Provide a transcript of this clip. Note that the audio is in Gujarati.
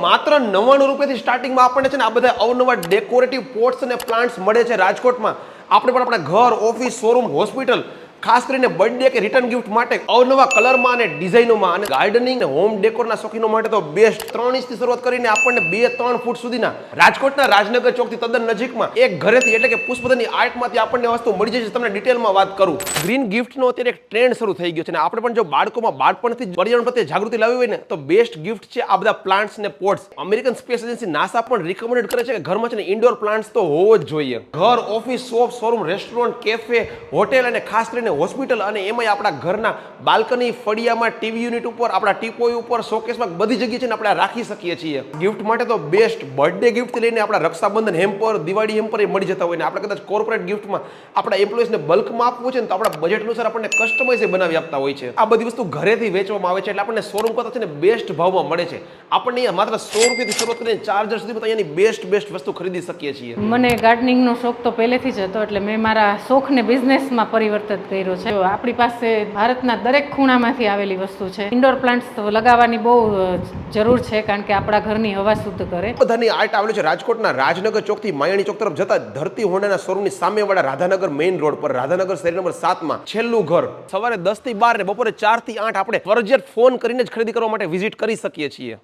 માત્ર 99 રૂપિયાથી સ્ટાર્ટિંગમાં આપણને છે ને આ બધા અવનવા ડેકોરેટિવ પોટ્સ અને પ્લાન્ટ્સ મળે છે રાજકોટમાં. આપણે પણ આપણા ઘર, ઓફિસ, શોરૂમ, હોસ્પિટલ, ખાસ કરીને બર્થડે કે રિટર્ન ગિફ્ટ માટે અવનવા કલરમાં અને ડિઝાઇનોમાં અને ગાર્ડનિંગ અને હોમ ડેકોરના શોખીનો માટે તો બેસ્ટ 3 ઇંચથી શરૂઆત કરીને આપણને 2-3 ફૂટ સુધીના રાજકોટના રાજનગર ચોકથી તદ્દન નજીકમાં એક ઘરેથી એટલે કે પુષ્પધનની આર્ટમાંથી આપણને વસ્તુ મળી જશે. તમને ડિટેલમાં વાત કરું. ગ્રીન ગિફ્ટનો અત્યારે એક ટ્રેન્ડ શરૂ થઈ ગયો છે અને આપણે પણ જો બાળકોમાં બાળપણથી પર્યાવરણ પ્રત્યે જાગૃતિ લાવવી હોય ને તો બેસ્ટ ગિફ્ટ છે આ બધા પ્લાન્ટ્સ ને pots. American space agency NASA પણ રિકમેન્ડ કરે છે કે ઘરમાં છે ને ઇન્ડોર પ્લાન્ટ્સ તો હોવો જ જોઈએ. ઘર, office, shop, showroom, restaurant, cafe, hotel અને ખાસ કરીને હોસ્પિટલ અને એમાંય આપણા ઘરના બાલ્કની, ફળિયામાં, ટીવી યુનિટ ઉપર, આપણા ટીપોય ઉપર, શોકેસમાં બધી જગ્યાએ છે ને આપણે રાખી શકીએ છીએ. ગિફ્ટ માટે તો બેસ્ટ બર્થડે ગિફ્ટ લઈને આપણા રક્ષાબંધન હેમ્પર, દિવાળી હેમ્પર એ મળી જતા હોય ને આપણે કદાચ કોર્પોરેટ ગિફ્ટમાં આપણા એમ્પ્લોઈઝને બલ્કમાં આપવું છે ને તો આપણા બજેટ અનુસાર આપણને કસ્ટમાઇઝ બનાવી આપતા હોય છે. આ બધી વસ્તુ ઘરેથી વેચવામાં આવે છે એટલે આપણને શોરૂમ કરતા છે ને બેસ્ટ ભાવમાં મળે છે. આપણને અહીંયા માત્ર 100 રૂપિયાથી શરૂઆત કરીને 4000 સુધીમાં અહીંયાની બેસ્ટ વસ્તુ ખરીદી શકીએ છીએ. મને ગાર્ડનિંગનો શોખ તો પહેલેથી જ હતો એટલે મેં મારા શોખને બિઝનેસમાં પરિવર્તિત કર્યો છે. આપણી પાસે ભારતના દરેક ખૂણામાંથી આવેલી વસ્તુ છે. ઇન્ડોર પ્લાન્ટ્સ લગાવવાની બહુ જરૂર છે કારણ કે આપણા ઘરની હવા શુદ્ધ કરે. બધાની આર્ટ આવેલું છે રાજકોટના રાજનગર ચોકથી માયાણી ચોક તરફ જતા ધરતી હોન્ડાના શોરૂમની સામેવાળા રાધાનગર મેઇન રોડ પર રાધાનગર શેરી નંબર 7 માં છેલ્લું ઘર. સવારે 10 થી 12 ને બપોરે 4 થી 8 આપણે ફરજિયાત ફોન કરીને જ ખરીદી કરવા માટે વિઝિટ કરી શકીએ છીએ.